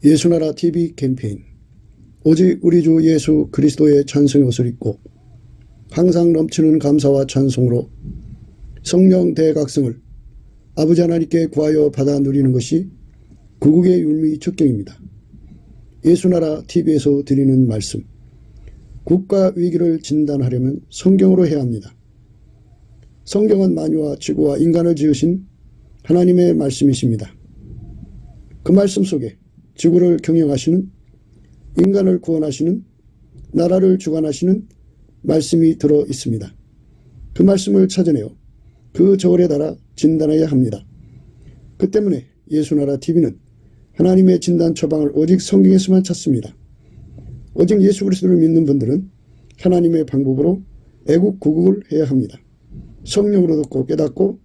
예수나라 TV 캠페인 오직 우리 주 예수 그리스도의 찬송의 옷을 입고 항상 넘치는 감사와 찬송으로 성령 대각성을 아버지 하나님께 구하여 받아 누리는 것이 구국의 율미 축경입니다. 예수나라 TV에서 드리는 말씀, 국가 위기를 진단하려면 성경으로 해야 합니다. 성경은 만유와 지구와 인간을 지으신 하나님의 말씀이십니다. 그 말씀 속에 지구를 경영하시는, 인간을 구원하시는, 나라를 주관하시는 말씀이 들어 있습니다. 그 말씀을 찾아내어 그 저울에 달아 진단해야 합니다. 그 때문에 예수나라 TV는 하나님의 진단 처방을 오직 성경에서만 찾습니다. 오직 예수 그리스도를 믿는 분들은 하나님의 방법으로 애국 구국을 해야 합니다. 성령으로 듣고 깨닫고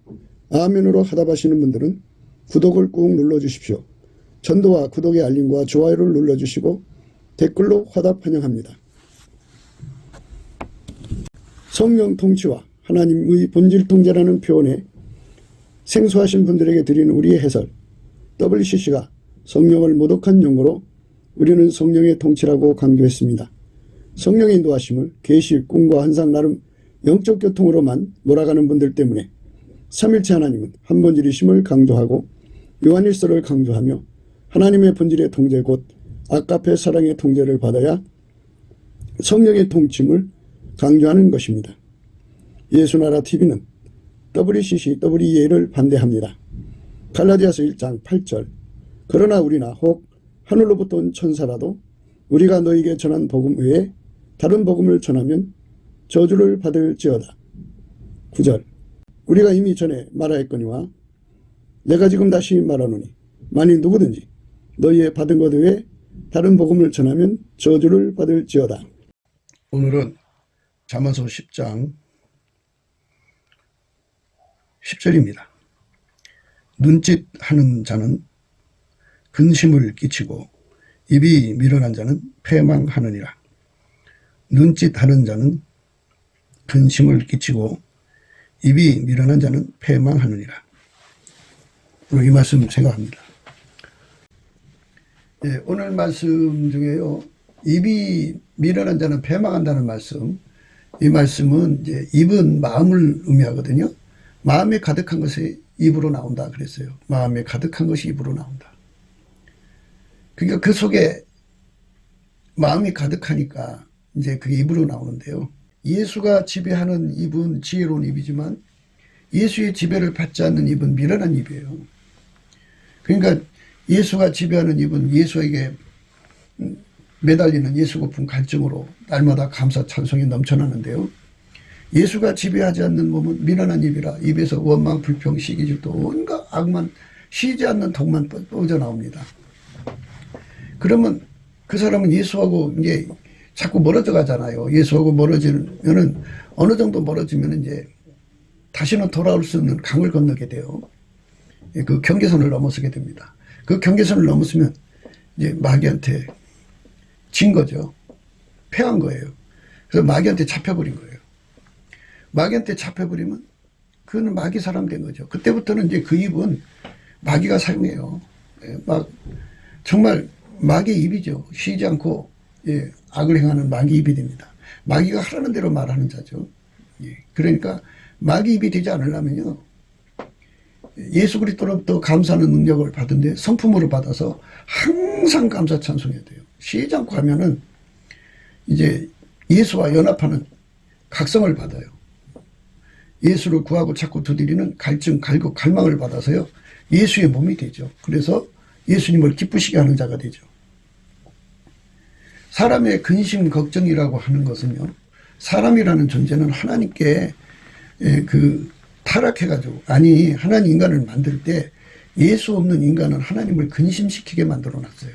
아멘으로 하답하시는 분들은 구독을 꾹 눌러주십시오. 전도와 구독의 알림과 좋아요를 눌러주시고 댓글로 화답 환영합니다. 성령 통치와 하나님의 본질 통제라는 표현에 생소하신 분들에게 드리는 우리의 해설, WCC가 성령을 모독한 용어로 우리는 성령의 통치라고 강조했습니다. 성령의 인도하심을 계시, 꿈과 환상 나름 영적 교통으로만 몰아가는 분들 때문에 삼일체 하나님은 한 본질이심을 강조하고 요한일서를 강조하며 하나님의 본질의 통제 곧 아가페 사랑의 통제를 받아야 성령의 통침을 강조하는 것입니다. 예수나라 TV는 WCC, WEA를 반대합니다. 갈라디아서 1장 8절 그러나 우리나 혹 하늘로부터 온 천사라도 우리가 너에게 전한 복음 외에 다른 복음을 전하면 저주를 받을지어다. 9절 우리가 이미 전에 말하였거니와 내가 지금 다시 말하노니 만일 누구든지 너희의 받은 것 외에 다른 복음을 전하면 저주를 받을지어다. 오늘은 잠언서 10장 10절입니다. 눈짓하는 자는 근심을 끼치고 입이 미련한 자는 패망하느니라. 눈짓하는 자는 근심을 끼치고 입이 미련한 자는 패망하느니라. 이 말씀 생각합니다. 네, 오늘 말씀 중에요. 입이 미련한 자는 패망한다는 말씀. 이 말씀은 이제 입은 마음을 의미하거든요. 마음에 가득한 것이 입으로 나온다 그랬어요. 마음에 가득한 것이 입으로 나온다. 그러니까 그 속에 마음이 가득하니까 이제 그게 입으로 나오는데요. 예수가 지배하는 입은 지혜로운 입이지만 예수의 지배를 받지 않는 입은 미련한 입이에요. 그러니까 예수가 지배하는 입은 예수에게 매달리는 예수 고픈 갈증으로 날마다 감사 찬송이 넘쳐나는데요. 예수가 지배하지 않는 몸은 미련한 입이라 입에서 원망, 불평, 시기질도 온갖 악만 쉬지 않는 독만 뻗어나옵니다. 그러면 그 사람은 예수하고 이제 자꾸 멀어져 가잖아요. 예수하고 멀어지면은 어느 정도 멀어지면 이제 다시는 돌아올 수 없는 강을 건너게 돼요. 그 경계선을 넘어서게 됩니다. 그 경계선을 넘었으면 이제 마귀한테 진 거죠. 패한 거예요. 그래서 마귀한테 잡혀버린 거예요. 마귀한테 잡혀버리면 그는 마귀 사람 된 거죠. 그때부터는 이제 그 입은 마귀가 사용해요. 막 정말 마귀의 입이죠. 쉬지 않고 악을 행하는 마귀 입이 됩니다. 마귀가 하라는 대로 말하는 자죠. 그러니까 마귀 입이 되지 않으려면요. 예수 그리스도로부터 감사하는 능력을 받은데 성품으로 받아서 항상 감사 찬송해야 돼요. 쉬지 않고 하면은 이제 예수와 연합하는 각성을 받아요. 예수를 구하고 찾고 두드리는 갈증, 갈급, 갈망을 받아서요. 예수의 몸이 되죠. 그래서 예수님을 기쁘시게 하는 자가 되죠. 사람의 근심, 걱정이라고 하는 것은요. 사람이라는 존재는 하나님께 타락해가지고 아니 하나님 인간을 만들 때 예수 없는 인간은 하나님을 근심시키게 만들어 놨어요.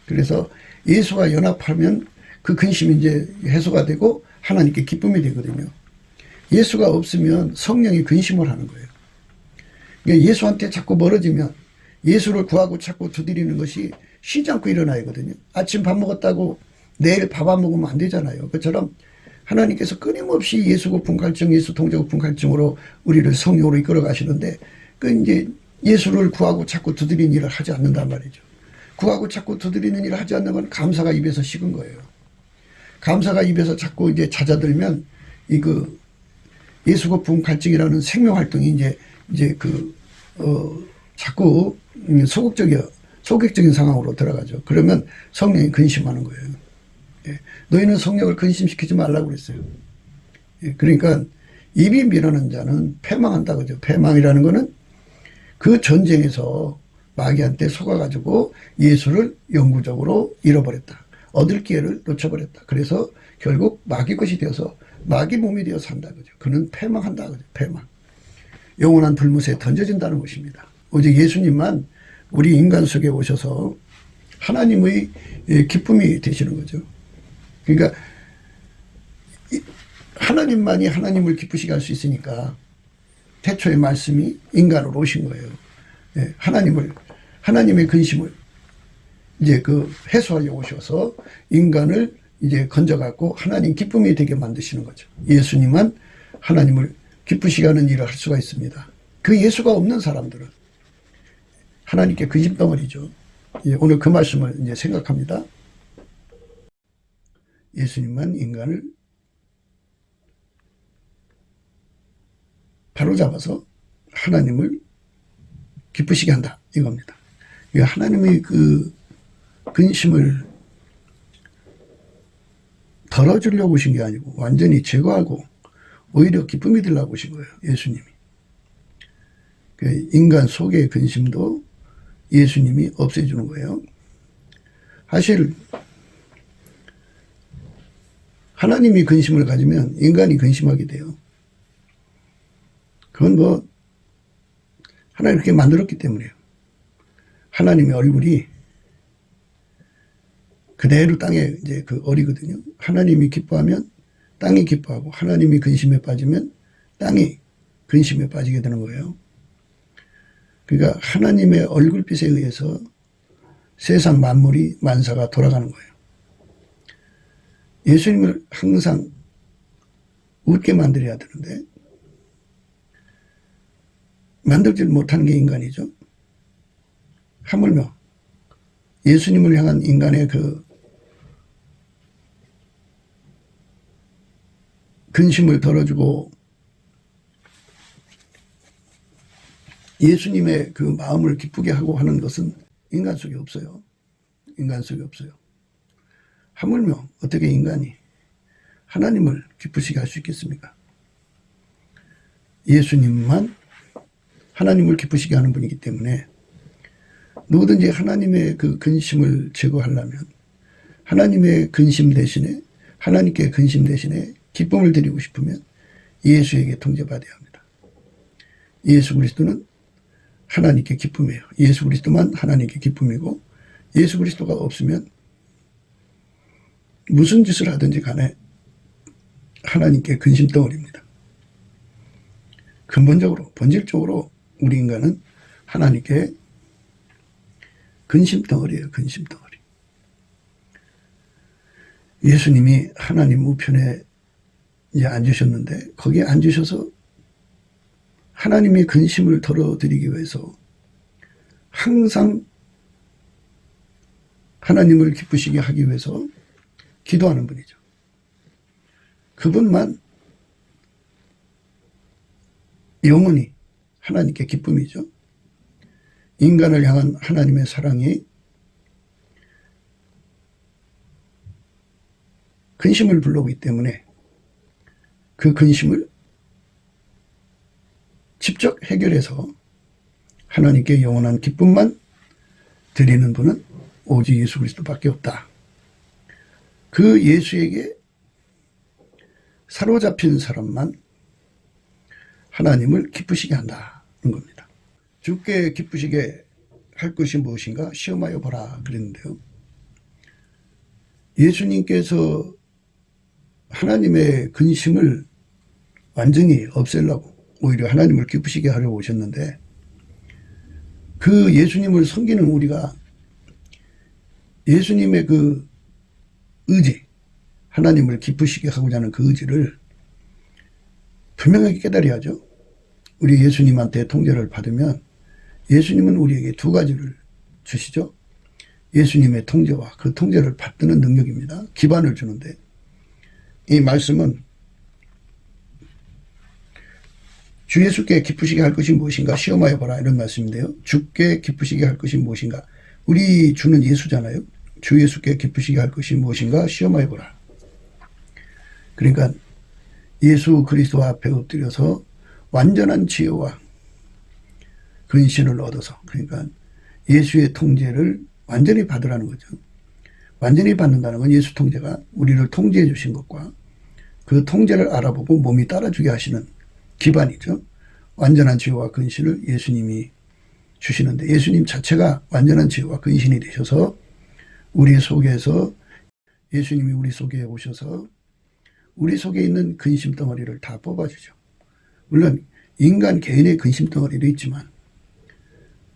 그래서 예수와 연합하면 그 근심이 이제 해소가 되고 하나님께 기쁨이 되거든요. 예수가 없으면 성령이 근심을 하는 거예요. 그러니까 예수한테 자꾸 멀어지면 예수를 구하고 찾고 두드리는 것이 쉬지 않고 일어나야 하거든요. 아침 밥 먹었다고 내일 밥 안 먹으면 안 되잖아요. 그처럼 하나님께서 끊임없이 예수 고픈 갈증, 예수 통제 고픈 갈증으로 우리를 성령으로 이끌어 가시는데 그 이제 예수를 구하고 찾고 두드리는 일을 하지 않는단 말이죠. 구하고 찾고 두드리는 일을 하지 않는 건 감사가 입에서 식은 거예요. 감사가 입에서 자꾸 이제 잦아들면 예수거품 갈증이라는 생명 활동이 자꾸 소극적인 상황으로 들어가죠. 그러면 성령이 근심하는 거예요. 예. 너희는 성령을 근심시키지 말라고 그랬어요. 예. 그러니까 입이 미르는 자는 패망한다 그죠. 패망이라는 거는 그 전쟁에서 마귀한테 속아가지고 예수를 영구적으로 잃어버렸다. 얻을 기회를 놓쳐버렸다. 그래서 결국 마귀 것이 되어서 마귀 몸이 되어 산다 그죠. 그는 패망한다 그죠. 패망. 영원한 불못에 던져진다는 것입니다. 오직 예수님만 우리 인간 속에 오셔서 하나님의 기쁨이 되시는 거죠. 그러니까 하나님만이 하나님을 기쁘시게 할 수 있으니까 태초의 말씀이 인간으로 오신 거예요. 하나님의 근심을 이제 해소하려고 오셔서 인간을 이제 건져갖고 하나님 기쁨이 되게 만드시는 거죠. 예수님만 하나님을 기쁘시게 하는 일을 할 수가 있습니다. 그 예수가 없는 사람들은 하나님께 근심덩어리죠. 오늘 그 말씀을 이제 생각합니다. 예수님만 인간을 바로잡아서 하나님을 기쁘시게 한다. 이겁니다. 하나님의 그 근심을 덜어주려고 오신 게 아니고 완전히 제거하고 오히려 기쁨이 되려고 오신 거예요. 예수님이. 인간 속의 근심도 예수님이 없애주는 거예요. 사실 하나님이 근심을 가지면 인간이 근심하게 돼요. 그건 하나님 그렇게 만들었기 때문이에요. 하나님의 얼굴이 그대로 땅에 이제 어리거든요. 하나님이 기뻐하면 땅이 기뻐하고 하나님이 근심에 빠지면 땅이 근심에 빠지게 되는 거예요. 그러니까 하나님의 얼굴빛에 의해서 세상 만물이 만사가 돌아가는 거예요. 예수님을 항상 웃게 만들어야 되는데 만들지 못하는 게 인간이죠. 하물며 예수님을 향한 인간의 근심을 덜어주고 예수님의 그 마음을 기쁘게 하고 하는 것은 인간 속에 없어요. 인간 속에 없어요. 하물며 어떻게 인간이 하나님을 기쁘시게 할 수 있겠습니까? 예수님만 하나님을 기쁘시게 하는 분이기 때문에 누구든지 하나님의 그 근심을 제거하려면 하나님의 근심 대신에 하나님께 근심 대신에 기쁨을 드리고 싶으면 예수에게 통제받아야 합니다. 예수 그리스도는 하나님께 기쁨이에요. 예수 그리스도만 하나님께 기쁨이고 예수 그리스도가 없으면 무슨 짓을 하든지 간에 하나님께 근심덩어리입니다. 근본적으로 본질적으로 우리 인간은 하나님께 근심덩어리예요. 근심덩어리. 예수님이 하나님 우편에 이제 앉으셨는데 거기에 앉으셔서 하나님의 근심을 덜어드리기 위해서 항상 하나님을 기쁘시게 하기 위해서 기도하는 분이죠. 그분만 영원히 하나님께 기쁨이죠. 인간을 향한 하나님의 사랑이 근심을 불러오기 때문에 그 근심을 직접 해결해서 하나님께 영원한 기쁨만 드리는 분은 오직 예수 그리스도밖에 없다. 그 예수에게 사로잡힌 사람만 하나님을 기쁘시게 한다는 겁니다. 주께 기쁘시게 할 것이 무엇인가 시험하여 보라 그랬는데요. 예수님께서 하나님의 근심을 완전히 없애려고 오히려 하나님을 기쁘시게 하려고 오셨는데 그 예수님을 섬기는 우리가 예수님의 그 의지, 하나님을 기쁘시게 하고자 하는 그 의지를 분명하게 깨달아야죠. 우리 예수님한테 통제를 받으면 예수님은 우리에게 두 가지를 주시죠. 예수님의 통제와 그 통제를 받드는 능력입니다. 기반을 주는데, 이 말씀은 주 예수께 기쁘시게 할 것이 무엇인가 시험하여 보라, 이런 말씀인데요. 주께 기쁘시게 할 것이 무엇인가. 우리 주는 예수잖아요. 주 예수께 기쁘시게 할 것이 무엇인가 시험하여 보라. 그러니까 예수 그리스도 앞에 엎드려서 완전한 지혜와 근신을 얻어서, 그러니까 예수의 통제를 완전히 받으라는 거죠. 완전히 받는다는 건 예수 통제가 우리를 통제해 주신 것과 그 통제를 알아보고 몸이 따라주게 하시는 기반이죠. 완전한 지혜와 근신을 예수님이 주시는데, 예수님 자체가 완전한 지혜와 근신이 되셔서 우리 속에서, 예수님이 우리 속에 오셔서 우리 속에 있는 근심 덩어리를 다 뽑아주죠. 물론 인간 개인의 근심 덩어리도 있지만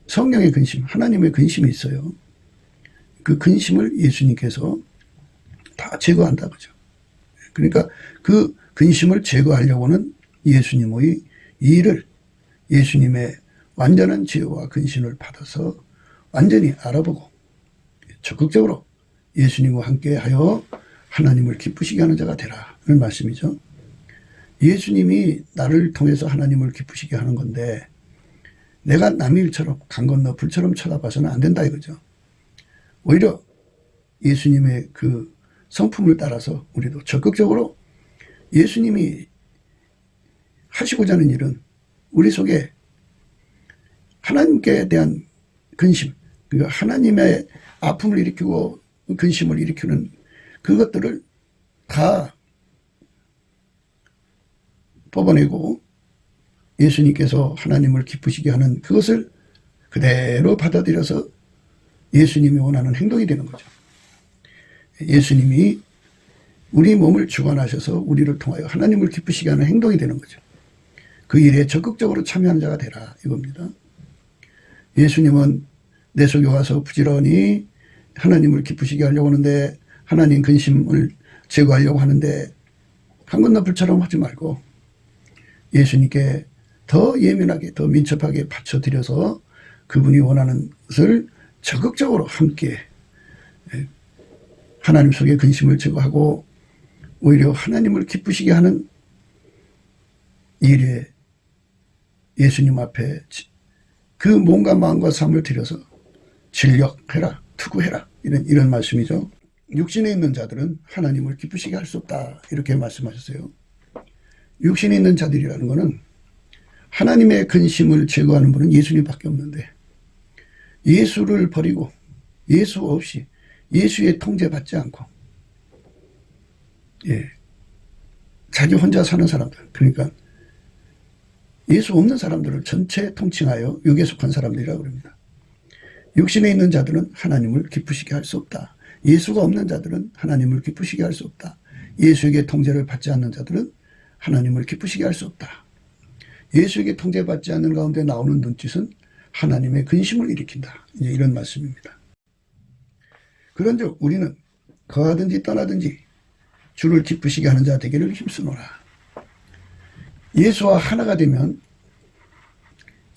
성령의 근심, 하나님의 근심이 있어요. 그 근심을 예수님께서 다 제거한다 그죠. 그러니까 그 근심을 제거하려고는 예수님의 일을, 예수님의 완전한 지혜와 근신을 받아서 완전히 알아보고 적극적으로 예수님과 함께하여 하나님을 기쁘시게 하는 자가 되라, 이런 말씀이죠. 예수님이 나를 통해서 하나님을 기쁘시게 하는 건데, 내가 남의 일처럼 강 건너 불처럼 쳐다봐서는 안 된다 이거죠. 오히려 예수님의 그 성품을 따라서 우리도 적극적으로 예수님이 하시고자 하는 일은 우리 속에 하나님께 대한 근심, 그러니까 하나님의 아픔을 일으키고 근심을 일으키는 그것들을 다 뽑아내고 예수님께서 하나님을 기쁘시게 하는 그것을 그대로 받아들여서 예수님이 원하는 행동이 되는 거죠. 예수님이 우리 몸을 주관하셔서 우리를 통하여 하나님을 기쁘시게 하는 행동이 되는 거죠. 그 일에 적극적으로 참여하는 자가 되라 이겁니다. 예수님은 내 속에 와서 부지런히 하나님을 기쁘시게 하려고 하는데, 하나님 근심을 제거하려고 하는데 강 건너 불처럼 하지 말고 예수님께 더 예민하게, 더 민첩하게 바쳐드려서 그분이 원하는 것을 적극적으로 함께 하나님 속의 근심을 제거하고 오히려 하나님을 기쁘시게 하는 일에 예수님 앞에 그 몸과 마음과 삶을 들여서 진력해라, 투구해라, 이런 말씀이죠. 육신에 있는 자들은 하나님을 기쁘시게 할 수 없다, 이렇게 말씀하셨어요. 육신에 있는 자들이라는 것은 하나님의 근심을 제거하는 분은 예수님밖에 없는데, 예수를 버리고 예수 없이 예수의 통제받지 않고 자기 혼자 사는 사람들, 그러니까 예수 없는 사람들을 전체 통칭하여 육에 속한 사람들이라고 합니다. 육신에 있는 자들은 하나님을 기쁘시게 할 수 없다. 예수가 없는 자들은 하나님을 기쁘시게 할 수 없다. 예수에게 통제를 받지 않는 자들은 하나님을 기쁘시게 할 수 없다. 예수에게 통제받지 않는 가운데 나오는 눈짓은 하나님의 근심을 일으킨다. 이제 이런 말씀입니다. 그런즉 우리는 거하든지 떠나든지 주를 기쁘시게 하는 자 되기를 힘쓰노라. 예수와 하나가 되면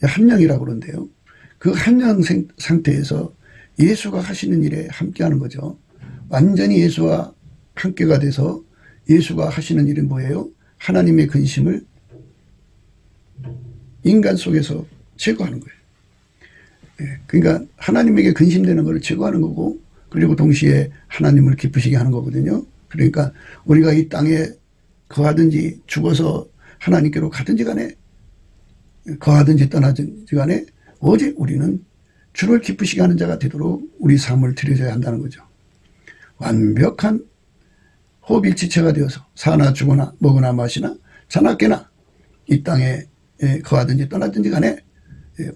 함령이라고 그러는데요. 그 함령 상태에서 예수가 하시는 일에 함께하는 거죠. 완전히 예수와 함께가 돼서 예수가 하시는 일은 뭐예요? 하나님의 근심을 인간 속에서 제거하는 거예요. 그러니까 하나님에게 근심되는 것을 제거하는 거고, 그리고 동시에 하나님을 기쁘시게 하는 거거든요. 그러니까 우리가 이 땅에 거하든지 죽어서 하나님께로 가든지 간에, 거하든지 떠나든지 간에 오직 우리는 주를 기쁘시게 하는 자가 되도록 우리 삶을 들여줘야 한다는 거죠. 완벽한 호흡일지체가 되어서 사나 죽거나 먹으나 마시나 자나 이 땅에 거하든지 떠나든지 간에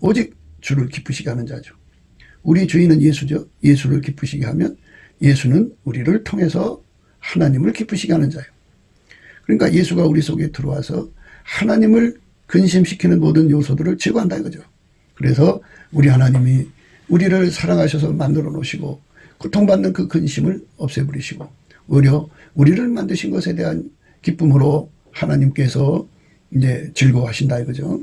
오직 주를 기쁘시게 하는 자죠. 우리 주인은 예수죠. 예수를 기쁘시게 하면 예수는 우리를 통해서 하나님을 기쁘시게 하는 자예요. 그러니까 예수가 우리 속에 들어와서 하나님을 근심시키는 모든 요소들을 제거한다 이거죠. 그래서 우리 하나님이 우리를 사랑하셔서 만들어 놓으시고 고통받는 그 근심을 없애버리시고 오히려 우리를 만드신 것에 대한 기쁨으로 하나님께서 이제 즐거워하신다 이거죠.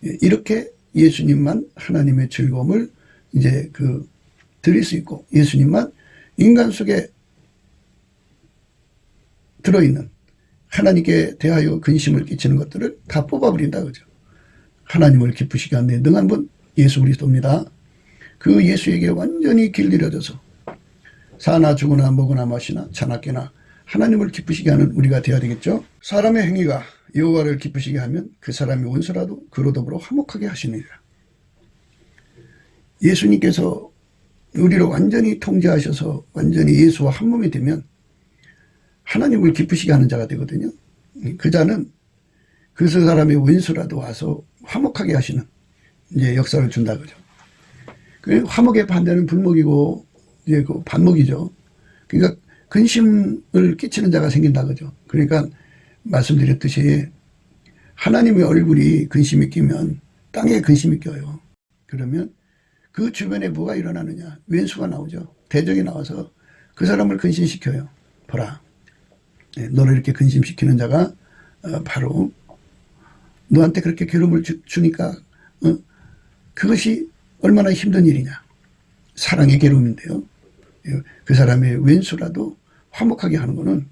이렇게 예수님만 하나님의 즐거움을 이제 드릴 수 있고 예수님만 인간 속에 들어있는 하나님께 대하여 근심을 끼치는 것들을 다 뽑아버린다 그죠. 하나님을 기쁘시게 하는 데 능한 분 예수 그리스도입니다. 그 예수에게 완전히 길들여져서 사나 죽으나 먹으나 마시나 자나 깨나 하나님을 기쁘시게 하는 우리가 되어야 되겠죠. 사람의 행위가 여호와를 기쁘시게 하면 그 사람이 원수라도 그로 더불어 화목하게 하시느니라. 예수님께서 우리를 완전히 통제하셔서 완전히 예수와 한 몸이 되면 하나님을 기쁘시게 하는 자가 되거든요. 그 자는 그 사람의 원수라도 와서 화목하게 하시는 이제 역사를 준다 그죠. 그 화목의 반대는 불목이고 이제 그 반목이죠. 그러니까 근심을 끼치는 자가 생긴다 그죠. 그러니까 말씀드렸듯이 하나님의 얼굴이 근심이 끼면 땅에 근심이 껴요. 그러면 그 주변에 뭐가 일어나느냐. 왼수가 나오죠. 대적이 나와서 그 사람을 근심시켜요. 보라. 너를 이렇게 근심시키는 자가 바로 너한테 그렇게 괴로움을 주니까 그것이 얼마나 힘든 일이냐. 사랑의 괴로움인데요. 그 사람의 왼수라도 화목하게 하는 것은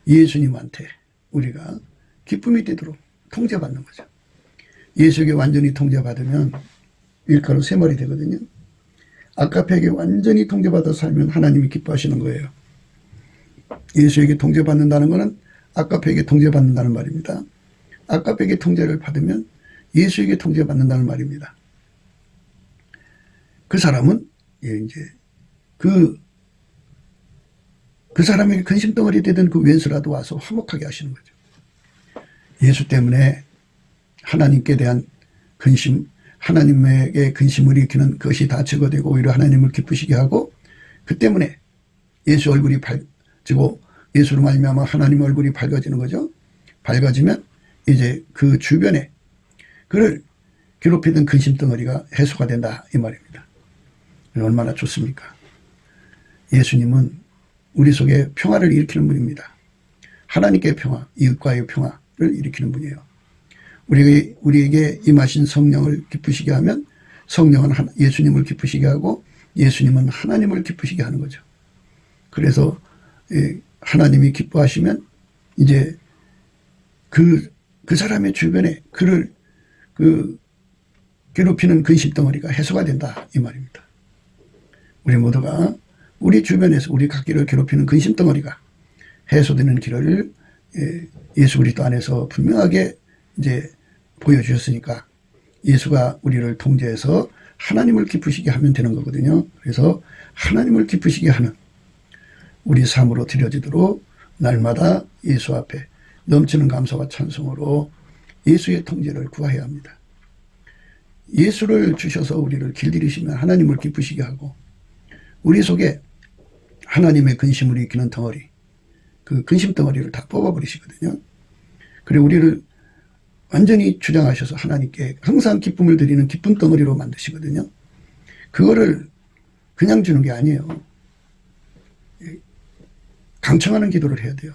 예수님한테 우리가 기쁨이 되도록 통제받는 거죠. 예수에게 완전히 통제받으면 밀가루 세 마리 되거든요. 아까페에게 완전히 통제받아 살면 하나님이 기뻐하시는 거예요. 예수에게 통제받는다는 것은 아까페에게 통제받는다는 말입니다. 아까페에게 통제를 받으면 예수에게 통제받는다는 말입니다. 그 사람은 이제 그 사람에게 근심덩어리 되던 그 왼수라도 와서 화목하게 하시는 거죠. 예수 때문에 하나님께 대한 근심, 하나님에게 근심을 일으키는 것이 다 제거되고 오히려 하나님을 기쁘시게 하고 그 때문에 예수 얼굴이 밝아지고 예수로 말미암아 하나님 얼굴이 밝아지는 거죠. 밝아지면 이제 그 주변에 그를 괴롭히던 근심덩어리가 해소가 된다 이 말입니다. 얼마나 좋습니까? 예수님은 우리 속에 평화를 일으키는 분입니다. 하나님께의 평화, 이웃과의 평화를 일으키는 분이에요. 우리에게 임하신 성령을 기쁘시게 하면 성령은 예수님을 기쁘시게 하고 예수님은 하나님을 기쁘시게 하는 거죠. 그래서 하나님이 기뻐하시면 이제 그 사람의 주변에 그를 괴롭히는 근심덩어리가 해소가 된다 이 말입니다. 우리 모두가 우리 주변에서 우리 각기를 괴롭히는 근심덩어리가 해소되는 길을 예수 그리스도 안에서 분명하게 이제 보여주셨으니까 예수가 우리를 통제해서 하나님을 기쁘시게 하면 되는 거거든요. 그래서 하나님을 기쁘시게 하는 우리 삶으로 드려지도록 날마다 예수 앞에 넘치는 감사와 찬송으로 예수의 통제를 구해야 합니다. 예수를 주셔서 우리를 길들이시면 하나님을 기쁘시게 하고 우리 속에 하나님의 근심을 일으키는 덩어리, 그 근심 덩어리를 다 뽑아버리시거든요. 그리고 우리를 완전히 주장하셔서 하나님께 항상 기쁨을 드리는 기쁨 덩어리로 만드시거든요. 그거를 그냥 주는 게 아니에요. 강청하는 기도를 해야 돼요.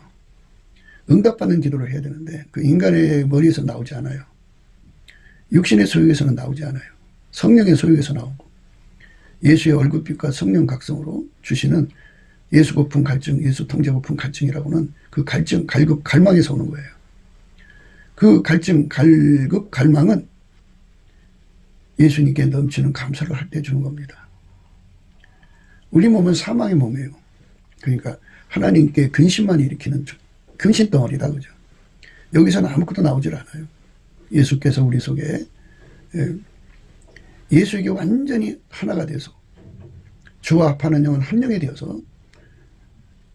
응답받는 기도를 해야 되는데 그 인간의 머리에서 나오지 않아요. 육신의 소유에서는 나오지 않아요. 성령의 소유에서 나오고 예수의 얼굴빛과 성령 각성으로 주시는 예수 고품 갈증, 예수 통제 고품 갈증이라고는 그 갈증, 갈급, 갈망에서 오는 거예요. 그 갈증, 갈급, 갈망은 예수님께 넘치는 감사를 할 때 주는 겁니다. 우리 몸은 사망의 몸이에요. 그러니까 하나님께 근심만 일으키는 근심 덩어리다 그죠. 여기서는 아무것도 나오질 않아요. 예수께서 우리 속에 예수에게 완전히 하나가 돼서 주와 합하는 영은 한 영이 되어서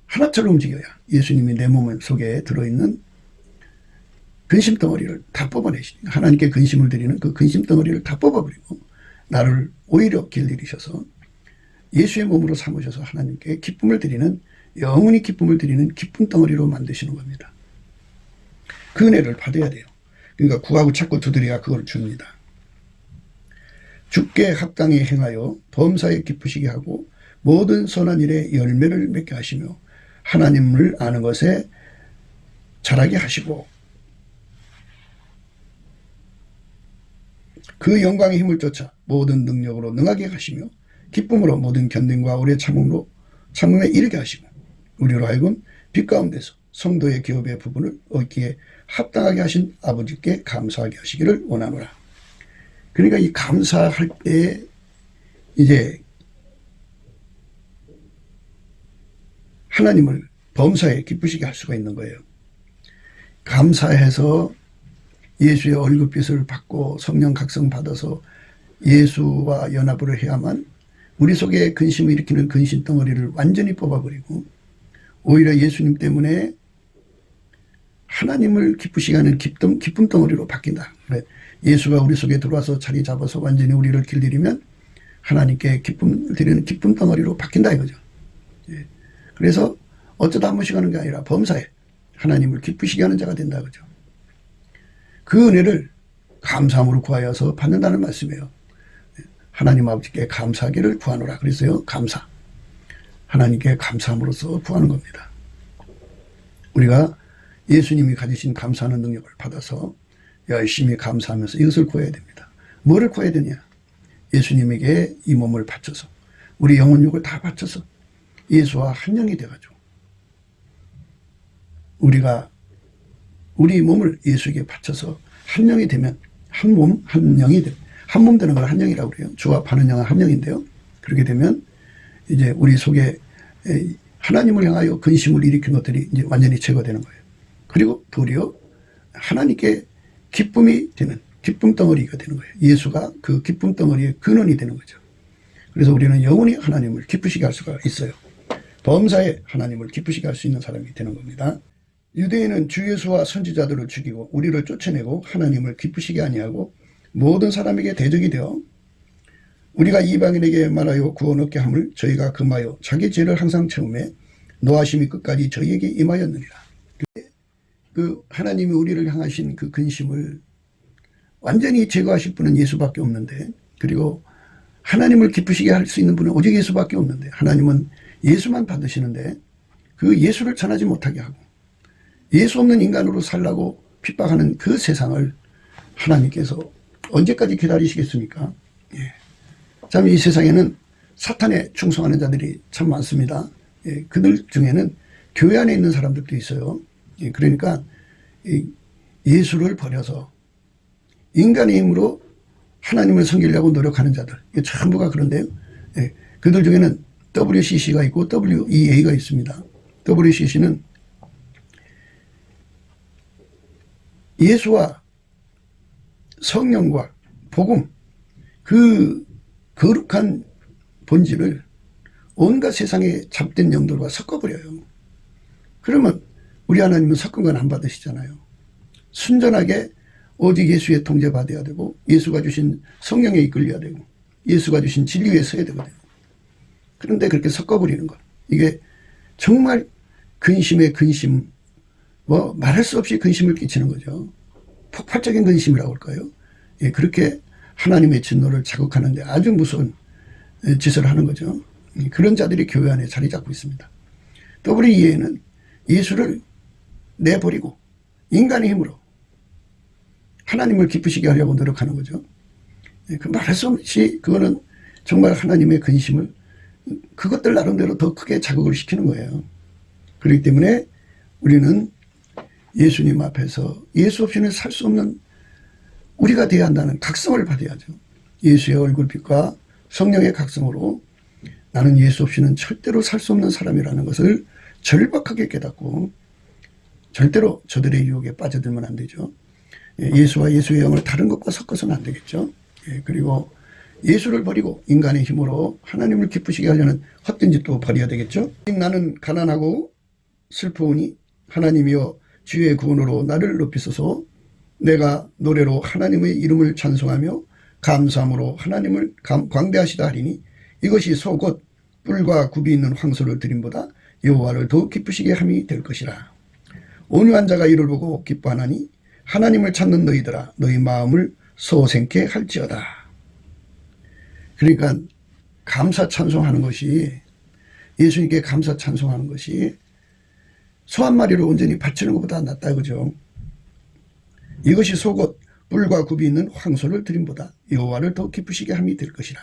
하나처럼 움직여야 예수님이 내 몸 속에 들어있는 근심 덩어리를 다 뽑아내시니까 하나님께 근심을 드리는 그 근심 덩어리를 다 뽑아버리고 나를 오히려 길들이셔서 예수의 몸으로 삼으셔서 하나님께 기쁨을 드리는 영원히 기쁨을 드리는 기쁨 덩어리로 만드시는 겁니다. 그 은혜를 받아야 돼요. 그러니까 구하고 찾고 두드려야 그걸 줍니다. 주께 합당히 행하여 범사에 기쁘시게 하고 모든 선한 일에 열매를 맺게 하시며 하나님을 아는 것에 자라게 하시고 그 영광의 힘을 쫓아 모든 능력으로 능하게 하시며 기쁨으로 모든 견딘과 오래 참음에 이르게 하시고 우리로 하여금 빛 가운데서 성도의 기업의 부분을 얻기에 합당하게 하신 아버지께 감사하게 하시기를 원하노라. 그러니까 이 감사할 때 이제 하나님을 범사에 기쁘시게 할 수가 있는 거예요. 감사해서 예수의 얼굴빛을 받고 성령 각성 받아서 예수와 연합을 해야만 우리 속에 근심을 일으키는 근심 덩어리를 완전히 뽑아버리고 오히려 예수님 때문에 하나님을 기쁘시게 하는 기쁨 덩어리로 바뀐다. 그래. 예수가 우리 속에 들어와서 자리 잡아서 완전히 우리를 길들이면 하나님께 기쁨을 드리는 기쁨 덩어리로 바뀐다 이거죠. 예. 그래서 어쩌다 한 번씩 하는 게 아니라 범사에 하나님을 기쁘시게 하는 자가 된다 그죠. 그 은혜를 감사함으로 구하여서 받는다는 말씀이에요. 하나님 아버지께 감사하기를 구하노라. 그래서요, 감사. 하나님께 감사함으로써 구하는 겁니다. 우리가 예수님이 가지신 감사하는 능력을 받아서 열심히 감사하면서 이것을 구해야 됩니다. 뭐를 구해야 되냐? 예수님에게 이 몸을 바쳐서 우리 영혼육을 다 바쳐서 예수와 한 영이 돼가지고 우리가 우리 몸을 예수에게 바쳐서 한 영이 되면 한 몸, 한 영이 돼. 한 몸 되는 걸 한 영이라고 그래요. 주합하는 영은 한 영인데요. 그렇게 되면 이제 우리 속에 하나님을 향하여 근심을 일으킨 것들이 이제 완전히 제거되는 거예요. 그리고 도리어 하나님께 기쁨이 되는 기쁨 덩어리가 되는 거예요. 예수가 그 기쁨 덩어리의 근원이 되는 거죠. 그래서 우리는 영원히 하나님을 기쁘시게 할 수가 있어요. 범사에 하나님을 기쁘시게 할 수 있는 사람이 되는 겁니다. 유대인은 주 예수와 선지자들을 죽이고 우리를 쫓아내고 하나님을 기쁘시게 아니하고 모든 사람에게 대적이 되어 우리가 이방인에게 말하여 구원 얻게 함을 저희가 금하여 자기 죄를 항상 채우매 노하심이 끝까지 저희에게 임하였느니라. 그 하나님이 우리를 향하신 그 근심을 완전히 제거하실 분은 예수밖에 없는데, 그리고 하나님을 기쁘시게 할 수 있는 분은 오직 예수밖에 없는데, 하나님은 예수만 받으시는데 그 예수를 전하지 못하게 하고 예수 없는 인간으로 살라고 핍박하는 그 세상을 하나님께서 언제까지 기다리시겠습니까? 예. 참 이 세상에는 사탄에 충성하는 자들이 참 많습니다. 예. 그들 중에는 교회 안에 있는 사람들도 있어요. 예. 그러니까 예수를 버려서 인간의 힘으로 하나님을 섬기려고 노력하는 자들, 전부가 그런데요. 예. 그들 중에는 WCC가 있고 WEA가 있습니다. WCC는 예수와 성령과 복음, 그 거룩한 본질을 온갖 세상에 잡된 영들과 섞어버려요. 그러면 우리 하나님은 섞은 건 안 받으시잖아요. 순전하게 오직 예수의 통제 받아야 되고 예수가 주신 성령에 이끌려야 되고 예수가 주신 진리에 서야 되거든요. 그런데 그렇게 섞어버리는 것, 이게 정말 근심의 근심, 뭐 말할 수 없이 근심을 끼치는 거죠. 폭발적인 근심이라고 할까요? 예, 그렇게 하나님의 진노를 자극하는데 아주 무서운 짓을 하는 거죠. 그런 자들이 교회 안에 자리 잡고 있습니다. WEA는 예수를 내버리고 인간의 힘으로 하나님을 기쁘시게 하려고 노력하는 거죠. 예, 그 말할 수 없이 그거는 정말 하나님의 근심을 그것들 나름대로 더 크게 자극을 시키는 거예요. 그렇기 때문에 우리는 예수님 앞에서 예수 없이는 살 수 없는 우리가 되어야 한다는 각성을 받아야죠. 예수의 얼굴빛과 성령의 각성으로 나는 예수 없이는 절대로 살 수 없는 사람이라는 것을 절박하게 깨닫고 절대로 저들의 유혹에 빠져들면 안 되죠. 예수와 예수의 영을 다른 것과 섞어서는 안 되겠죠. 그리고 예수를 버리고 인간의 힘으로 하나님을 기쁘시게 하려는 헛된 짓도 버려야 되겠죠. 나는 가난하고 슬프오니 하나님이여 주의 구원으로 나를 높이소서. 내가 노래로 하나님의 이름을 찬송하며 감사함으로 하나님을 광대하시다 하리니 이것이 소 곧 뿔과 굽이 있는 황소를 드림보다 여호와를 더욱 기쁘시게 함이 될 것이라. 온유한 자가 이를 보고 기뻐하나니 하나님을 찾는 너희들아 너희 마음을 소생케 할지어다. 그러니까 감사 찬송하는 것이, 예수님께 감사 찬송하는 것이 소 한 마리를 온전히 바치는 것보다 낫다 그죠. 이것이 소 곧 뿔과 굽이 있는 황소를 드림보다 여호와를 더 기쁘시게 함이 될 것이라.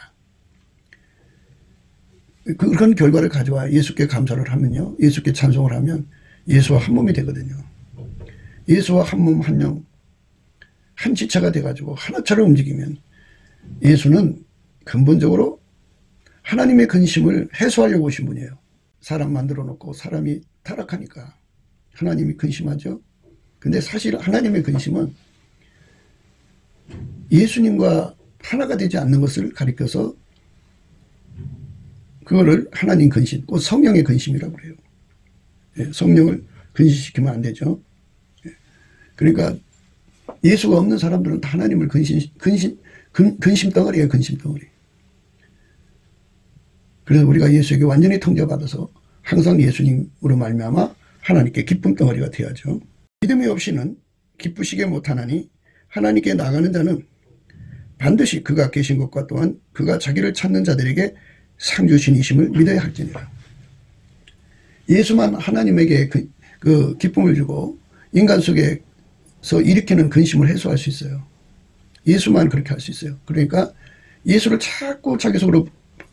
그런 결과를 가져와 예수께 감사를 하면요. 예수께 찬송을 하면 예수와 한 몸이 되거든요. 예수와 한 몸 한 영 한 지체가 돼가지고 하나처럼 움직이면 예수는 근본적으로 하나님의 근심을 해소하려고 오신 분이에요. 사람 만들어 놓고 사람이 타락하니까 하나님이 근심하죠. 근데 사실 하나님의 근심은 예수님과 하나가 되지 않는 것을 가리켜서 그거를 하나님 근심, 꼭 성령의 근심이라고 그래요. 성령을 근심시키면 안 되죠. 그러니까 예수가 없는 사람들은 다 하나님을 근심 덩어리예요, 근심 덩어리. 그래서 우리가 예수에게 완전히 통제받아서 항상 예수님으로 말미암아 하나님께 기쁨 덩어리가 되어야죠. 믿음이 없이는 기쁘시게 못하나니 하나님께 나가는 자는 반드시 그가 계신 것과 또한 그가 자기를 찾는 자들에게 상 주신이심을 믿어야 할지니라. 예수만 하나님에게 그 기쁨을 주고 인간 속에서 일으키는 근심을 해소할 수 있어요. 예수만 그렇게 할 수 있어요. 그러니까 예수를 자꾸 자기 속으로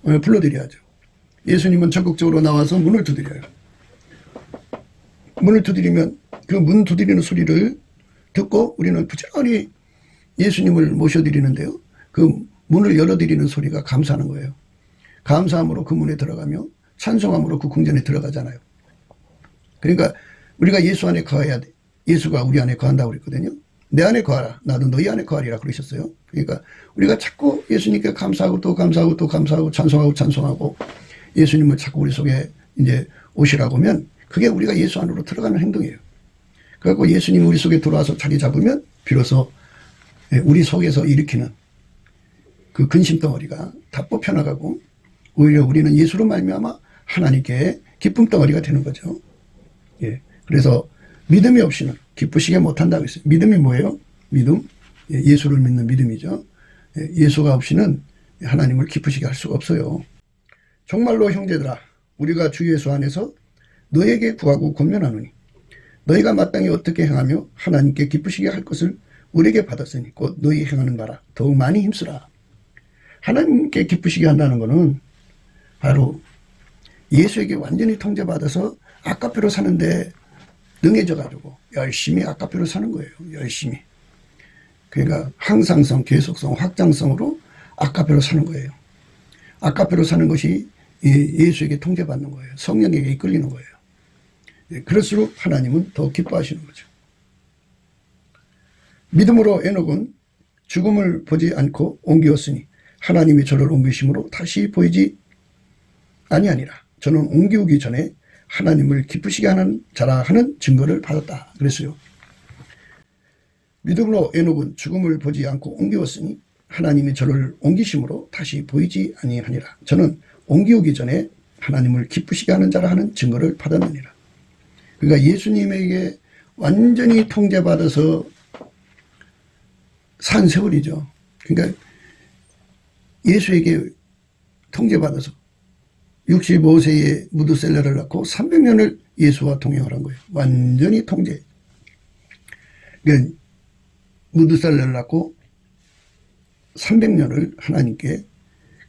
불러들여야죠. 예수님은 적극적으로 나와서 문을 두드려요. 문을 두드리면 그 문 두드리는 소리를 듣고 우리는 부지런히 예수님을 모셔드리는데요. 그 문을 열어드리는 소리가 감사하는 거예요. 감사함으로 그 문에 들어가며 찬송함으로 그 궁전에 들어가잖아요. 그러니까 우리가 예수 안에 거해야 돼. 예수가 우리 안에 거한다고 그랬거든요. 내 안에 거하라. 나도 너희 안에 거하리라 그러셨어요. 그러니까 우리가 자꾸 예수님께 감사하고 또 감사하고 또 감사하고 찬송하고 예수님을 자꾸 우리 속에 이제 오시라고 하면 그게 우리가 예수 안으로 들어가는 행동이에요. 그래갖고 예수님이 우리 속에 들어와서 자리 잡으면 비로소 우리 속에서 일으키는 그 근심 덩어리가 다 뽑혀나가고 오히려 우리는 예수로 말미암아 하나님께 기쁨 덩어리가 되는 거죠. 예. 그래서 믿음이 없이는 기쁘시게 못한다고 했어요. 믿음이 뭐예요? 믿음? 예수를 믿는 믿음이죠. 예수가 없이는 하나님을 기쁘시게 할 수가 없어요. 정말로 형제들아 우리가 주 예수 안에서 너에게 구하고 권면하노니 너희가 마땅히 어떻게 행하며 하나님께 기쁘시게 할 것을 우리에게 받았으니 곧 너희 행하는 바라 더욱 많이 힘쓰라. 하나님께 기쁘시게 한다는 것은 바로 예수에게 완전히 통제받아서 아까페로 사는데 능해져 가지고 열심히 아까페로 사는 거예요. 열심히. 그러니까 항상성, 계속성, 확장성으로 아까페로 사는 거예요. 아까페로 사는 것이 예수에게 통제받는 거예요. 성령에게 이끌리는 거예요. 그럴수록 하나님은 더 기뻐하시는 거죠. 믿음으로 에녹은 죽음을 보지 않고 옮기었으니 하나님이 저를 옮기심으로 다시 보이지 아니하니라. 저는 옮기우기 전에 하나님을 기쁘시게 하는 자라 하는 증거를 받았다. 그랬어요. 믿음으로 에녹은 죽음을 보지 않고 옮기었으니 하나님이 저를 옮기심으로 다시 보이지 아니하니라. 저는 옮기우기 전에 하나님을 기쁘시게 하는 자라 하는 증거를 받았느니라. 그러니까 예수님에게 완전히 통제받아서 산 세월이죠. 그러니까 예수에게 통제받아서 65세에 무드셀라를 낳고 300년을 예수와 동행을 한 거예요. 완전히 통제. 그러니까 무드셀라를 낳고 300년을 하나님께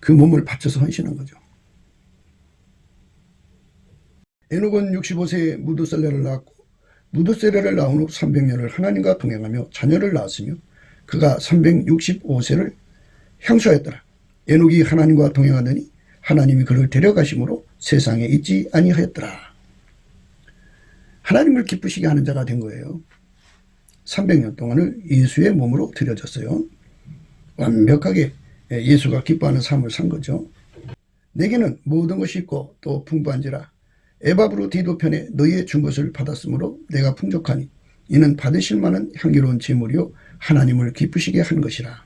그 몸을 바쳐서 헌신한 거죠. 에녹은 65세에 무드셀라를 낳았고 무드셀라를 낳은 후 300년을 하나님과 동행하며 자녀를 낳았으며 그가 365세를 향수하였더라. 에녹이 하나님과 동행하더니 하나님이 그를 데려가심으로 세상에 있지 아니하였더라. 하나님을 기쁘시게 하는 자가 된 거예요. 300년 동안을 예수의 몸으로 들여졌어요. 완벽하게 예수가 기뻐하는 삶을 산 거죠. 내게는 모든 것이 있고 또 풍부한지라 에바브로 디도편에 너희의 준 것을 받았으므로 내가 풍족하니 이는 받으실 만한 향기로운 제물이요 하나님을 기쁘시게 한 것이라.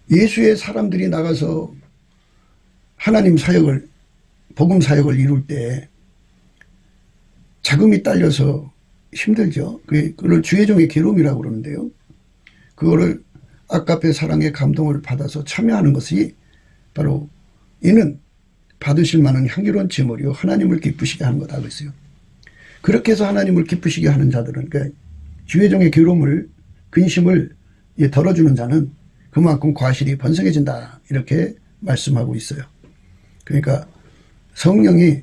예수의 사람들이 나가서 하나님 사역을 복음 사역을 이룰 때 자금이 딸려서 힘들죠. 그걸 주의 종의 괴로움이라고 그러는데요. 그거를 아까페 사랑의 감동을 받아서 참여하는 것이 바로 이는 받으실 만한 향기로운 제물이요 하나님을 기쁘시게 하는 거다 그랬어요. 그렇게 해서 하나님을 기쁘시게 하는 자들은 그러니까 주의 종의 괴로움을 근심을 덜어주는 자는 그만큼 과실이 번성해진다 이렇게 말씀하고 있어요. 그러니까 성령이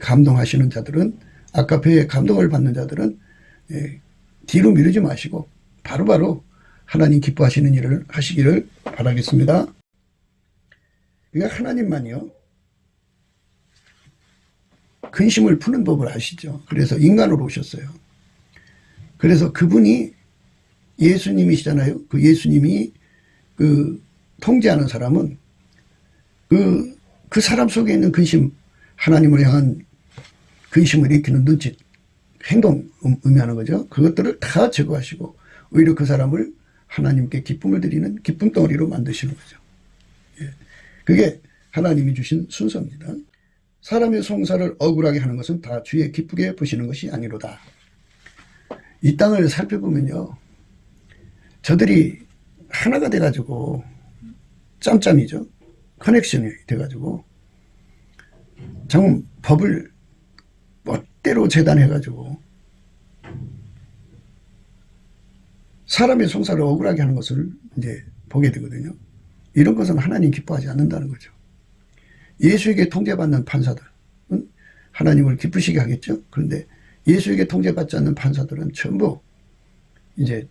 감동하시는 자들은, 아카페에 감동을 받는 자들은 뒤로 미루지 마시고 바로바로 하나님 기뻐하시는 일을 하시기를 바라겠습니다. 그러니까 하나님만이요, 근심을 푸는 법을 아시죠. 그래서 인간으로 오셨어요. 그래서 그분이 예수님이시잖아요. 그 예수님이 그 통제하는 사람은 그 사람 속에 있는 근심, 하나님을 향한 근심을 일으키는 눈짓, 행동 의미하는 거죠. 그것들을 다 제거하시고 오히려 그 사람을 하나님께 기쁨을 드리는 기쁨 덩어리로 만드시는 거죠. 예. 그게 하나님이 주신 순서입니다. 사람의 송사를 억울하게 하는 것은 다 주의 기쁘게 보시는 것이 아니로다. 이 땅을 살펴보면요, 저들이 하나가 돼가지고 짬짬이죠. 커넥션이 돼가지고 정 법을 멋대로 재단해가지고 사람의 송사를 억울하게 하는 것을 이제 보게 되거든요. 이런 것은 하나님 기뻐하지 않는다는 거죠. 예수에게 통제받는 판사들은 하나님을 기쁘시게 하겠죠. 그런데 예수에게 통제받지 않는 판사들은 전부 이제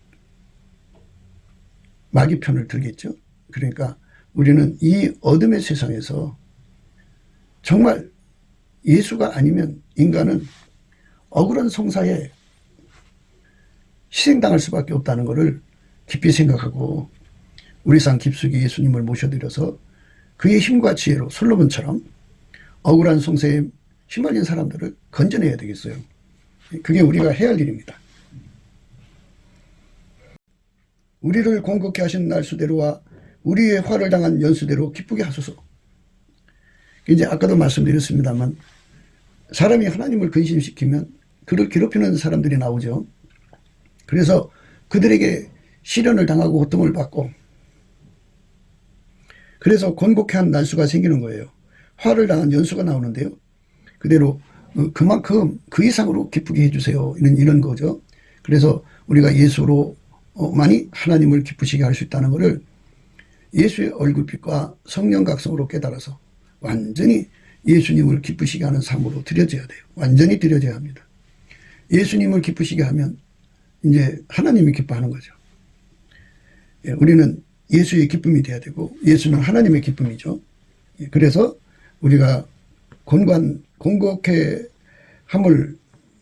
마귀 편을 들겠죠. 그러니까 우리는 이 어둠의 세상에서 정말 예수가 아니면 인간은 억울한 송사에 희생당할 수밖에 없다는 것을 깊이 생각하고 우리 상 깊숙이 예수님을 모셔드려서 그의 힘과 지혜로 솔로몬처럼 억울한 송사에 휘말린 사람들을 건져내야 되겠어요. 그게 우리가 해야 할 일입니다. 우리를 공격해 하신 날수대로와 우리의 화를 당한 연수대로 기쁘게 하소서. 이제 아까도 말씀드렸습니다만 사람이 하나님을 근심시키면 그를 괴롭히는 사람들이 나오죠. 그래서 그들에게 시련을 당하고 고통을 받고, 그래서 곤곡한 날수가 생기는 거예요. 화를 당한 연수가 나오는데요. 그대로 그만큼 그 이상으로 기쁘게 해주세요. 이런 거죠. 그래서 우리가 예수로만이 하나님을 기쁘시게 할 수 있다는 것을 예수의 얼굴빛과 성령 각성으로 깨달아서 완전히 예수님을 기쁘시게 하는 삶으로 드려져야 돼요. 완전히 드려져야 합니다. 예수님을 기쁘시게 하면 이제 하나님이 기뻐하는 거죠. 우리는 예수의 기쁨이 돼야 되고 예수는 하나님의 기쁨이죠. 그래서 우리가 공곡해 함을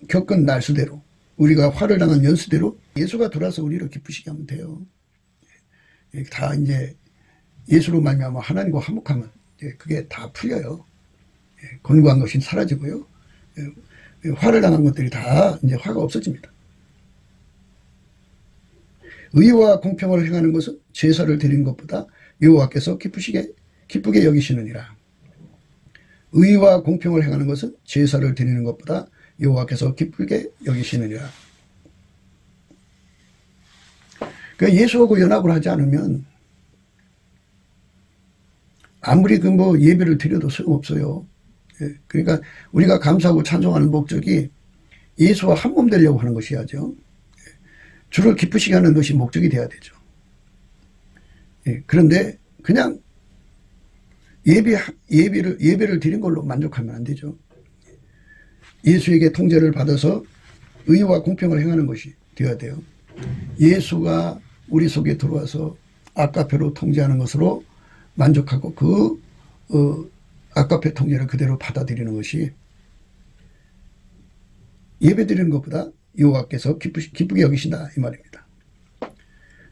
겪은 날수대로, 우리가 화를 당한 연수대로 예수가 돌아서 우리를 기쁘시게 하면 돼요. 다 이제 예수로 말미암아 하나님과 화목하면 그게 다 풀려요. 곤고한 것이 사라지고요. 화를 당한 것들이 다 이제 화가 없어집니다. 의와 공평을 행하는 것은 제사를 드리는 것보다 여호와께서 기쁘게 여기시느니라. 의와 공평을 행하는 것은 제사를 드리는 것보다 여호와께서 기쁘게 여기시느니라. 그러니까 예수하고 연합을 하지 않으면 아무리 예배를 드려도 소용없어요. 그러니까 우리가 감사하고 찬송하는 목적이 예수와 한 몸 되려고 하는 것이야죠. 주를 기쁘시게 하는 것이 목적이 돼야 되죠. 그런데 그냥 예배를 드린 걸로 만족하면 안 되죠. 예수에게 통제를 받아서 의와 공평을 행하는 것이 되어야 돼요. 예수가 우리 속에 들어와서 아카페로 통제하는 것으로 만족하고 아카페 통제를 그대로 받아들이는 것이 예배 드리는 것보다 여호와께서 기쁘게 여기신다 이 말입니다.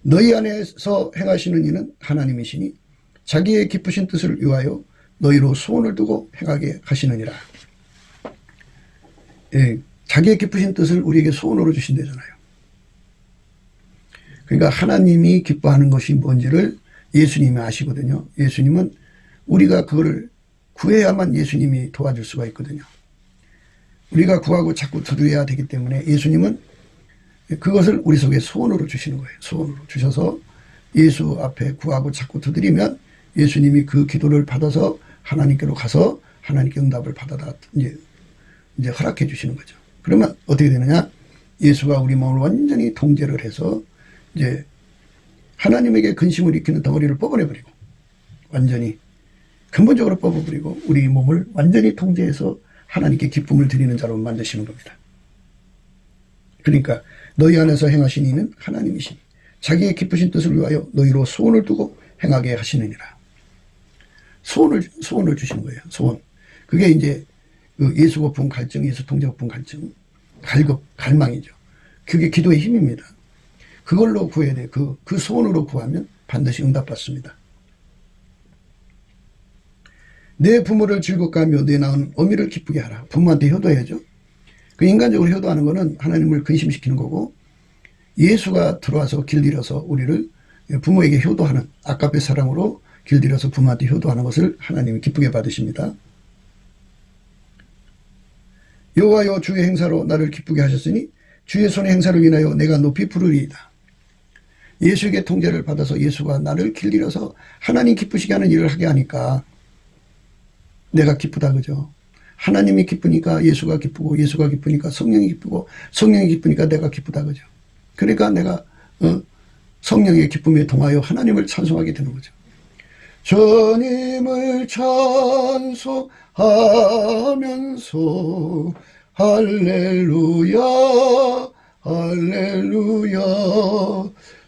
너희 안에서 행하시는 이는 하나님이시니 자기의 기쁘신 뜻을 위하여 너희로 소원을 두고 행하게 하시느니라. 자기의 기쁘신 뜻을 우리에게 소원으로 주신다잖아요. 그러니까 하나님이 기뻐하는 것이 뭔지를 예수님이 아시거든요. 예수님은 우리가 그거를 구해야만 예수님이 도와줄 수가 있거든요. 우리가 구하고 자꾸 두드려야 되기 때문에 예수님은 그것을 우리 속에 소원으로 주시는 거예요. 소원으로 주셔서 예수 앞에 구하고 자꾸 두드리면 예수님이 그 기도를 받아서 하나님께로 가서 하나님께 응답을 받아다 이제 허락해 주시는 거죠. 그러면 어떻게 되느냐? 예수가 우리 마음을 완전히 통제를 해서 이제 하나님에게 근심을 일으키는 덩어리를 뽑아내버리고 완전히 근본적으로 뽑아버리고 우리 몸을 완전히 통제해서 하나님께 기쁨을 드리는 자로 만드시는 겁니다. 그러니까 너희 안에서 행하신 이는 하나님이시니 자기의 기쁘신 뜻을 위하여 너희로 소원을 두고 행하게 하시느니라. 소원을 주시는 거예요. 소원. 그게 이제 그 예수 거품 갈증, 예수 통제 거품 갈증, 갈망이죠. 그게 기도의 힘입니다. 그걸로 구해야 돼요. 그 소원으로 구하면 반드시 응답받습니다. 내 부모를 즐겁게 하며 내 낳은 어미를 기쁘게 하라. 부모한테 효도해야죠. 그 인간적으로 효도하는 거는 하나님을 근심시키는 거고, 예수가 들어와서 길들여서 우리를 부모에게 효도하는 아까페 사랑으로 길들여서 부모한테 효도하는 것을 하나님이 기쁘게 받으십니다. 여호와여 주의 행사로 나를 기쁘게 하셨으니 주의 손의 행사를 인하여 내가 높이 부르리이다. 예수에게 통제를 받아서 예수가 나를 길들여서 하나님 기쁘시게 하는 일을 하게 하니까 내가 기쁘다, 그죠? 하나님이 기쁘니까 예수가 기쁘고, 예수가 기쁘니까 성령이 기쁘고, 성령이 기쁘니까 내가 기쁘다, 그죠? 그러니까 내가 성령의 기쁨에 동하여 하나님을 찬송하게 되는 거죠. 주님을 찬송하면서 할렐루야 할렐루야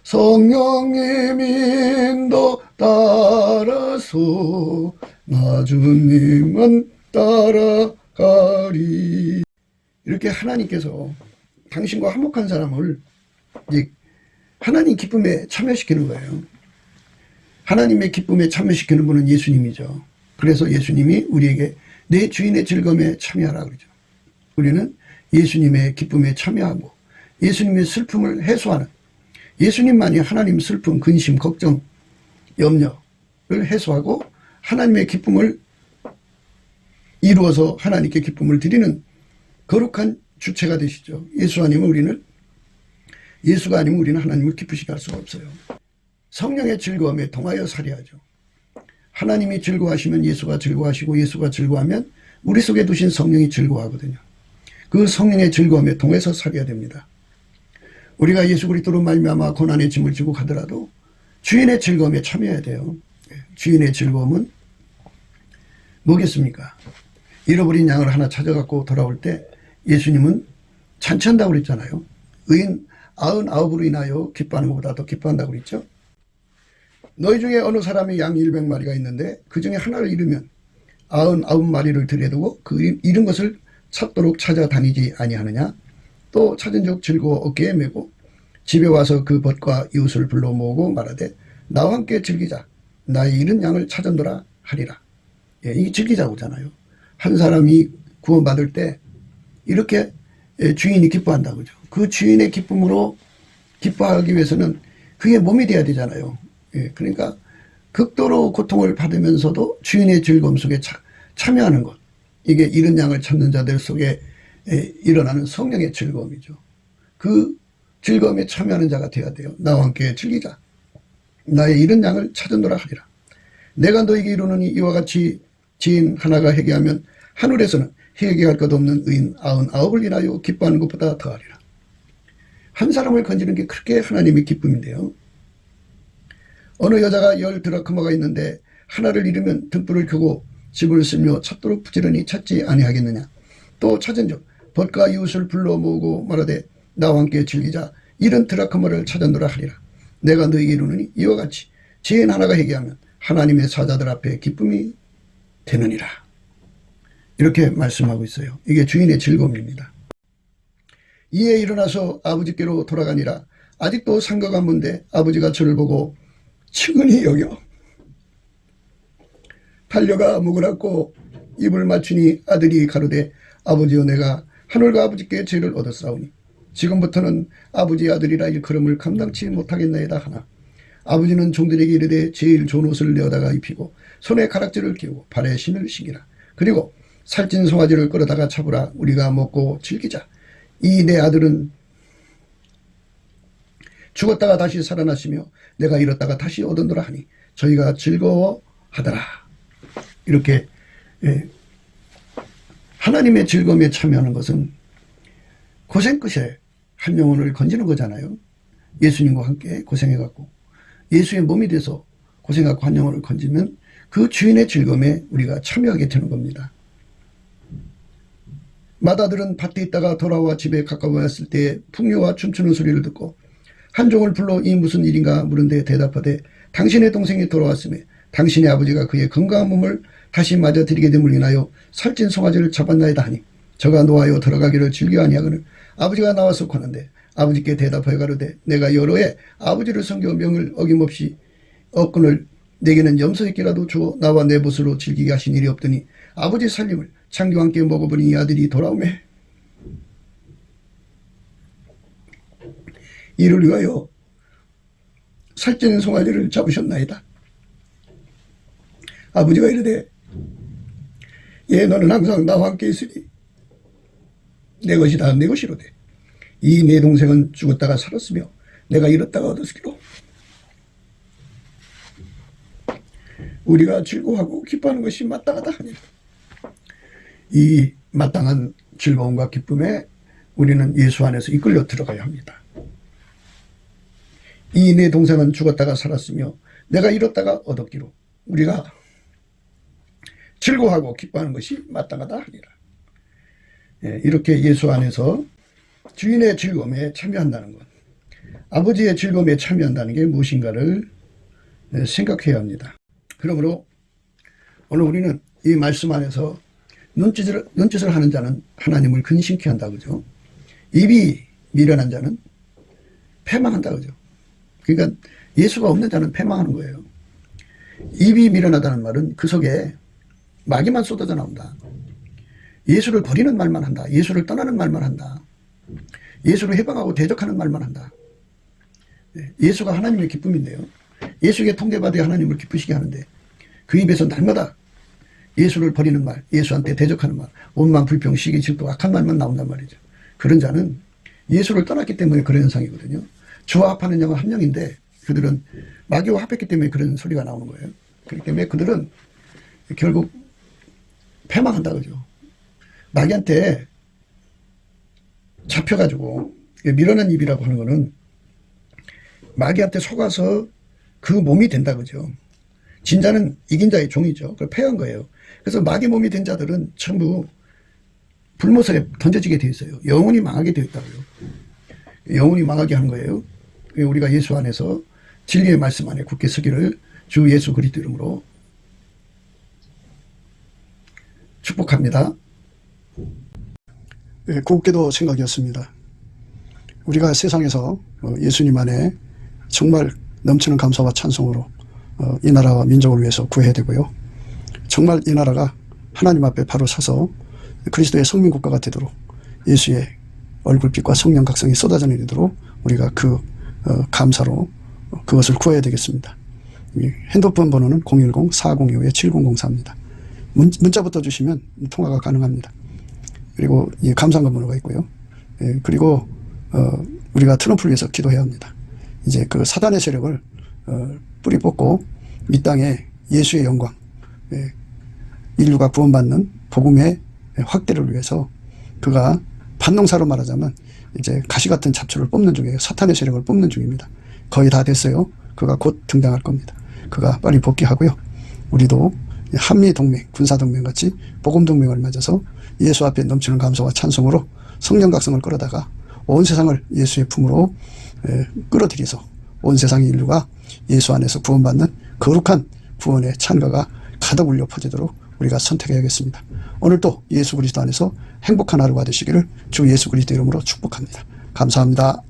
성령님 인도 따라서 나 주님만 따라가리. 이렇게 하나님께서 당신과 화목한 사람을 이제 하나님 기쁨에 참여시키는 거예요. 하나님의 기쁨에 참여시키는 분은 예수님이죠. 그래서 예수님이 우리에게 내 주인의 즐거움에 참여하라 그러죠. 우리는 예수님의 기쁨에 참여하고 예수님의 슬픔을 해소하는, 예수님만이 하나님 슬픔, 근심, 걱정, 염려를 해소하고 하나님의 기쁨을 이루어서 하나님께 기쁨을 드리는 거룩한 주체가 되시죠. 예수가 아니면 우리는 하나님을 기쁘시게 할 수가 없어요. 성령의 즐거움에 동하여 살아야죠. 하나님이 즐거워하시면 예수가 즐거워하시고, 예수가 즐거워하면 우리 속에 두신 성령이 즐거워하거든요. 그 성령의 즐거움에 동해서 살아야 됩니다. 우리가 예수 그리스도로 말미암아 고난의 짐을 지고 가더라도 주인의 즐거움에 참여해야 돼요. 주인의 즐거움은 뭐겠습니까? 잃어버린 양을 하나 찾아갖고 돌아올 때 예수님은 잔치한다고 그랬잖아요. 의인 99으로 인하여 기뻐하는 것보다 더 기뻐한다고 그랬죠. 너희 중에 어느 사람이 양 100마리가 있는데 그 중에 하나를 잃으면 99마리를 들여두고 그 잃은 것을 찾도록 찾아다니지 아니하느냐. 또 찾은 적 즐거워 어깨에 메고 집에 와서 그 벗과 이웃을 불러 모으고 말하되 나와 함께 즐기자. 나의 잃은 양을 찾았노라 하리라. 이게 즐기자고잖아요. 한 사람이 구원받을 때 이렇게 주인이 기뻐한다, 그죠? 그 주인의 기쁨으로 기뻐하기 위해서는 그게 몸이 돼야 되잖아요. 그러니까 극도로 고통을 받으면서도 주인의 즐거움 속에 참여하는 것. 이게 잃은 양을 찾는 자들 속에 일어나는 성령의 즐거움이죠. 그 즐거움에 참여하는 자가 되어야 돼요. 나와 함께 즐기자. 나의 잃은 양을 찾으노라 하리라. 내가 너에게 이르노니 이와 같이 지인 하나가 회개하면 하늘에서는 회개할 것 없는 의인 99을 인하여 기뻐하는 것보다 더하리라. 한 사람을 건지는 게 그렇게 하나님의 기쁨인데요. 어느 여자가 10 드라크마가 있는데 하나를 잃으면 등불을 켜고 집을 쓸며 찾도록 부지런히 찾지 아니하겠느냐. 또 찾은 적 벗과 이웃을 불러 모으고 말하되 나와 함께 즐기자. 잃은 드라크마를 찾아노라 하리라. 내가 너에게 이르노니 이와 같이 지인 하나가 회개하면 하나님의 사자들 앞에 기쁨이 되느니라. 이렇게 말씀하고 있어요. 이게 주인의 즐거움입니다. 이에 일어나서 아버지께로 돌아가니라. 아직도 상가가 먼데 아버지가 저를 보고 측은히 여겨 달려가 목을 안고 입을 맞추니 아들이 가로되 아버지여 내가 하늘과 아버지께 죄를 얻었사오니 지금부터는 아버지의 아들이라 일컬음을 감당치 못하겠나이다 하나 아버지는 종들에게 이르되 제일 좋은 옷을 내어다가 입히고 손에 가락지를 끼우고 발에 신을 신기라. 그리고 살찐 송아지를 끌어다가 잡으라. 우리가 먹고 즐기자. 이 내 아들은 죽었다가 다시 살아났으며 내가 잃었다가 다시 얻었노라 하니 저희가 즐거워하더라. 이렇게 하나님의 즐거움에 참여하는 것은 고생 끝에 한 영혼을 건지는 거잖아요. 예수님과 함께 고생해갖고 예수의 몸이 돼서 고생하고 한 영혼을 건지면 그 주인의 즐거움에 우리가 참여하게 되는 겁니다. 맏아들은 밭에 있다가 돌아와 집에 가까워왔을 때 풍류와 춤추는 소리를 듣고 한 종을 불러 이 무슨 일인가 물은데 대답하되 당신의 동생이 돌아왔으며 당신의 아버지가 그의 건강한 몸을 다시 맞아 드리게 됨을 인하여 살찐 송아지를 잡았나이다 하니 저가 노하여 들어가기를 즐겨 아니하거늘 아버지가 나와서 고는데 아버지께 대답하여 가로되 내가 여러 해 아버지를 섬겨 명을 어김없이 얻거늘 내게는 염소새끼라도 주어 나와 내 벗으로 즐기게 하신 일이 없더니 아버지 살림을 창기와 함께 먹어버린 이 아들이 돌아오매 이를 위하여 살찌는 송아지를 잡으셨나이다. 아버지가 이르되 예 너는 항상 나와 함께 있으니 내 것이 다 내 것이로되 이 내 동생은 죽었다가 살았으며 내가 잃었다가 얻었기로 우리가 즐거워하고 기뻐하는 것이 마땅하다 하니라. 이 마땅한 즐거움과 기쁨에 우리는 예수 안에서 이끌려 들어가야 합니다. 이 내 동생은 죽었다가 살았으며 내가 잃었다가 얻었기로 우리가 즐거워하고 기뻐하는 것이 마땅하다 하니라. 이렇게 예수 안에서 주인의 즐거움에 참여한다는 것, 아버지의 즐거움에 참여한다는 게 무엇인가를 생각해야 합니다. 그러므로 오늘 우리는 이 말씀 안에서 눈짓을 하는 자는 하나님을 근심케 한다 그죠. 입이 미련한 자는 패망한다 그죠. 그러니까 예수가 없는 자는 패망하는 거예요. 입이 미련하다는 말은 그 속에 마귀만 쏟아져 나온다. 예수를 버리는 말만 한다. 예수를 떠나는 말만 한다. 예수를 해방하고 대적하는 말만 한다. 예수가 하나님의 기쁨인데요. 예수에게 통대받아야 하나님을 기쁘시게 하는데 그 입에서 날마다 예수를 버리는 말, 예수한테 대적하는 말, 원망, 불평, 시기, 질투, 악한 말만 나온단 말이죠. 그런 자는 예수를 떠났기 때문에 그런 현상이거든요. 주와 합하는 자가 한 명인데 그들은 마귀와 합했기 때문에 그런 소리가 나오는 거예요. 그렇기 때문에 그들은 결국 패망한다 그죠. 마귀한테 잡혀가지고 밀어낸 입이라고 하는 거는 마귀한테 속아서 그 몸이 된다 그죠. 진자는 이긴 자의 종이죠. 그걸 패한 거예요. 그래서 마귀 몸이 된 자들은 전부 불못에 던져지게 되어 있어요. 영혼이 망하게 되어 있다고요. 영혼이 망하게 하는 거예요. 우리가 예수 안에서 진리의 말씀 안에 굳게 서기를 주 예수 그리스도 이름으로 축복합니다. 네, 곱게도 생각이었습니다. 우리가 세상에서 예수님 안에 정말 넘치는 감사와 찬송으로 이 나라와 민족을 위해서 구해야 되고요. 정말 이 나라가 하나님 앞에 바로 서서 그리스도의 성민국가가 되도록 예수의 얼굴빛과 성령 각성이 쏟아져 내리도록 우리가 그 감사로 그것을 구해야 되겠습니다. 핸드폰 번호는 010-4025-7004입니다. 문자부터 주시면 통화가 가능합니다. 그리고 이 감사한 번호가 있고요. 그리고 우리가 트럼프를 위해서 기도해야 합니다. 이제 그 사단의 세력을 뿌리 뽑고 이 땅에 예수의 영광, 인류가 구원받는 복음의 확대를 위해서 그가 반농사로 말하자면 이제 가시 같은 잡초를 뽑는 중이에요. 사탄의 세력을 뽑는 중입니다. 거의 다 됐어요. 그가 곧 등장할 겁니다. 그가 빨리 복귀하고요. 우리도 한미동맹, 군사동맹 같이 복음동맹을 맺어서 예수 앞에 넘치는 감사와 찬송으로 성령 각성을 끌어다가 온 세상을 예수의 품으로 끌어들여서 온 세상의 인류가 예수 안에서 구원받는 거룩한 구원의 찬가가 가득 울려 퍼지도록 우리가 선택해야겠습니다. 오늘도 예수 그리스도 안에서 행복한 하루가 되시기를 주 예수 그리스도 이름으로 축복합니다. 감사합니다.